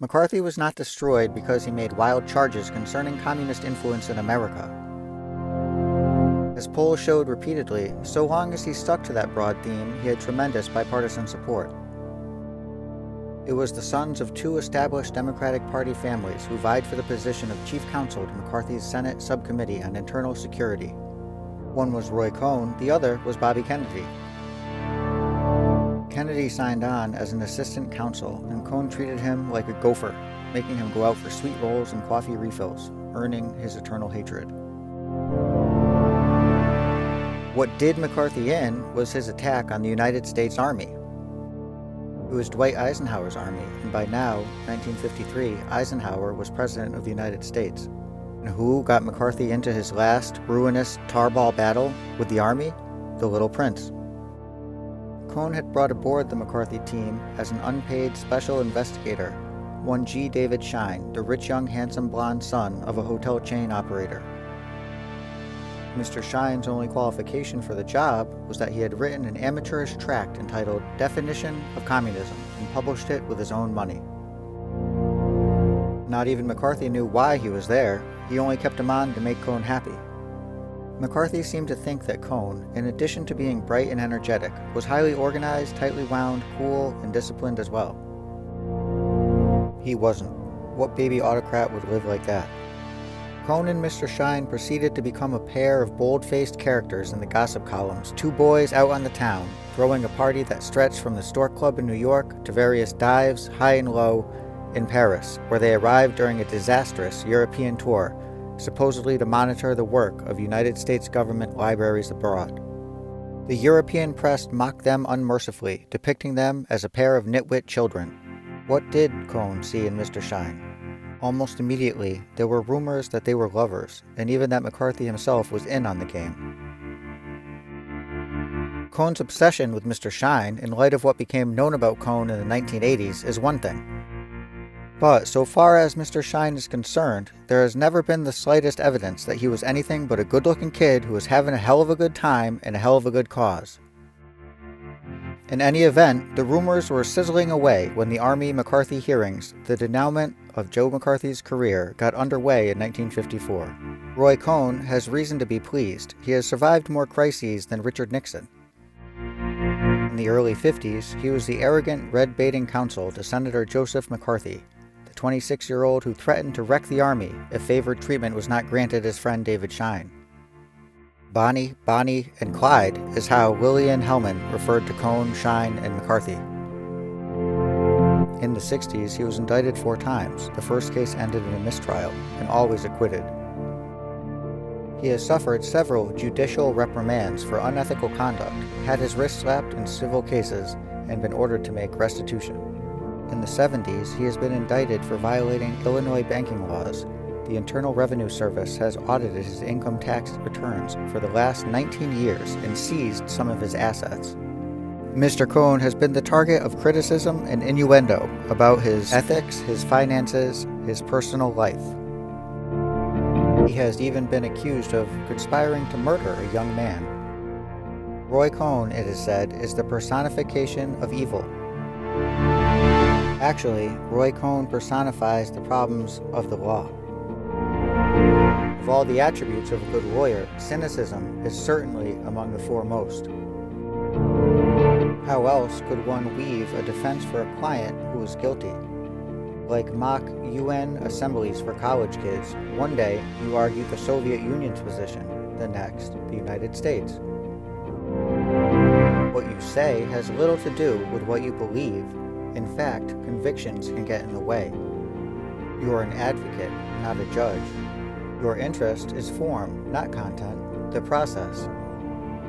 McCarthy was not destroyed because he made wild charges concerning communist influence in America. As polls showed repeatedly, so long as he stuck to that broad theme, he had tremendous bipartisan support. It was the sons of two established Democratic Party families who vied for the position of chief counsel to McCarthy's Senate Subcommittee on Internal Security. One was Roy Cohn, the other was Bobby Kennedy. Kennedy signed on as an assistant counsel, and Cohn treated him like a gopher, making him go out for sweet rolls and coffee refills, earning his eternal hatred. What did McCarthy in was his attack on the United States Army. It was Dwight Eisenhower's army, and by now, 1953, Eisenhower was president of the United States. And who got McCarthy into his last, ruinous, tarball battle with the army? The Little Prince. Cohn had brought aboard the McCarthy team as an unpaid special investigator, one G. David Schein, the rich young handsome blonde son of a hotel chain operator. Mr. Schein's only qualification for the job was that he had written an amateurish tract entitled Definition of Communism and published it with his own money. Not even McCarthy knew why he was there. He only kept him on to make Cohn happy. McCarthy seemed to think that Cohn, in addition to being bright and energetic, was highly organized, tightly wound, cool, and disciplined as well. He wasn't. What baby autocrat would live like that? Cohn and Mr. Schein proceeded to become a pair of bold-faced characters in the gossip columns, two boys out on the town, throwing a party that stretched from the Stork Club in New York to various dives, high and low, in Paris, where they arrived during a disastrous European tour, supposedly to monitor the work of United States government libraries abroad. The European press mocked them unmercifully, depicting them as a pair of nitwit children. What did Cohn see in Mr. Schein? Almost immediately, there were rumors that they were lovers, and even that McCarthy himself was in on the game. Cohn's obsession with Mr. Schein, in light of what became known about Cohn in the 1980s, is one thing. But so far as Mr. Schein is concerned, there has never been the slightest evidence that he was anything but a good-looking kid who was having a hell of a good time and a hell of a good cause. In any event, the rumors were sizzling away when the Army-McCarthy hearings, the denouement of Joe McCarthy's career, got underway in 1954. Roy Cohn has reason to be pleased. He has survived more crises than Richard Nixon. In the early 50s, he was the arrogant, red-baiting counsel to Senator Joseph McCarthy, 26-year-old who threatened to wreck the Army if favored treatment was not granted his friend David Schein. Bonnie, and Clyde is how Lillian Hellman referred to Cohn, Schein, and McCarthy. In the 60s, he was indicted 4 times. The first case ended in a mistrial, and always acquitted. He has suffered several judicial reprimands for unethical conduct, had his wrist slapped in civil cases, and been ordered to make restitution. In the 70s, he has been indicted for violating Illinois banking laws. The Internal Revenue Service has audited his income tax returns for the last 19 years and seized some of his assets. Mr. Cohn has been the target of criticism and innuendo about his ethics, his finances, his personal life. He has even been accused of conspiring to murder a young man. Roy Cohn, it is said, is the personification of evil. Actually, Roy Cohn personifies the problems of the law. Of all the attributes of a good lawyer, cynicism is certainly among the foremost. How else could one weave a defense for a client who is guilty? Like mock UN assemblies for college kids, one day you argue the Soviet Union's position, the next, the United States. What you say has little to do with what you believe. In fact, convictions can get in the way. You are an advocate, not a judge. Your interest is form, not content, the process.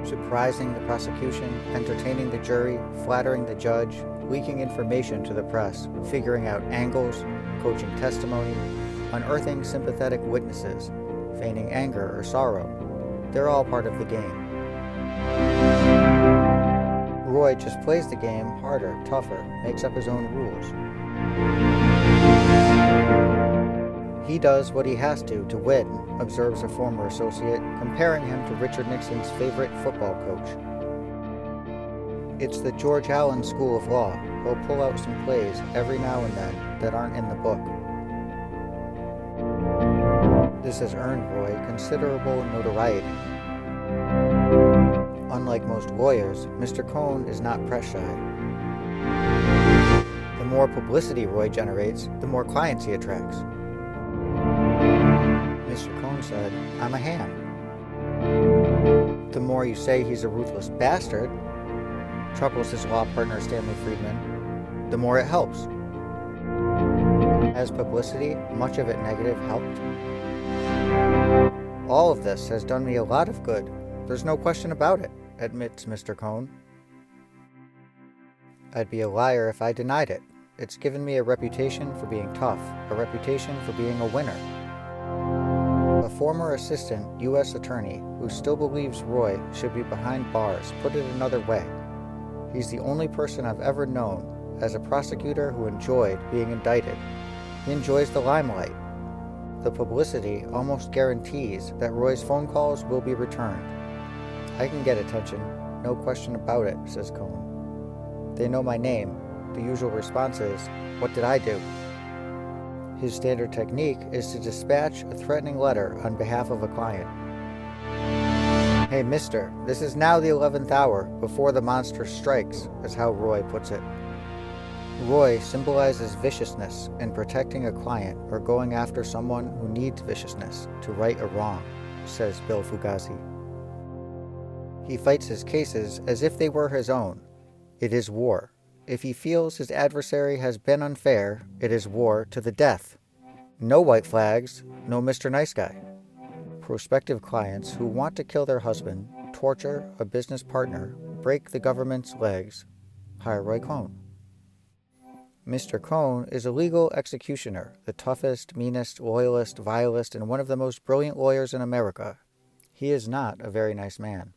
Surprising the prosecution, entertaining the jury, flattering the judge, leaking information to the press, figuring out angles, coaching testimony, unearthing sympathetic witnesses, feigning anger or sorrow. They're all part of the game. Roy just plays the game harder, tougher, makes up his own rules. He does what he has to win, observes a former associate, comparing him to Richard Nixon's favorite football coach. It's the George Allen School of Law. He'll pull out some plays every now and then, that aren't in the book. This has earned Roy considerable notoriety. Unlike most lawyers, Mr. Cohn is not press shy. The more publicity Roy generates, the more clients he attracts. Mr. Cohn said, "I'm a ham." The more you say he's a ruthless bastard, chuckles his law partner Stanley Friedman, the more it helps. As publicity, much of it negative, helped? All of this has done me a lot of good. There's no question about it, admits Mr. Cohn. I'd be a liar if I denied it. It's given me a reputation for being tough, a reputation for being a winner. A former assistant U.S. attorney who still believes Roy should be behind bars put it another way. He's the only person I've ever known as a prosecutor who enjoyed being indicted. He enjoys the limelight. The publicity almost guarantees that Roy's phone calls will be returned. I can get attention, no question about it, says Cohn. They know my name. The usual response is, "What did I do?" His standard technique is to dispatch a threatening letter on behalf of a client. "Hey, mister, this is now the 11th hour before the monster strikes," is how Roy puts it. Roy symbolizes viciousness in protecting a client or going after someone who needs viciousness to right a wrong, says Bill Fugazi. He fights his cases as if they were his own. It is war. If he feels his adversary has been unfair, it is war to the death. No white flags, no Mr. Nice Guy. Prospective clients who want to kill their husband, torture a business partner, break the government's legs, hire Roy Cohn. Mr. Cohn is a legal executioner, the toughest, meanest, loyalist, vilest, and one of the most brilliant lawyers in America. He is not a very nice man.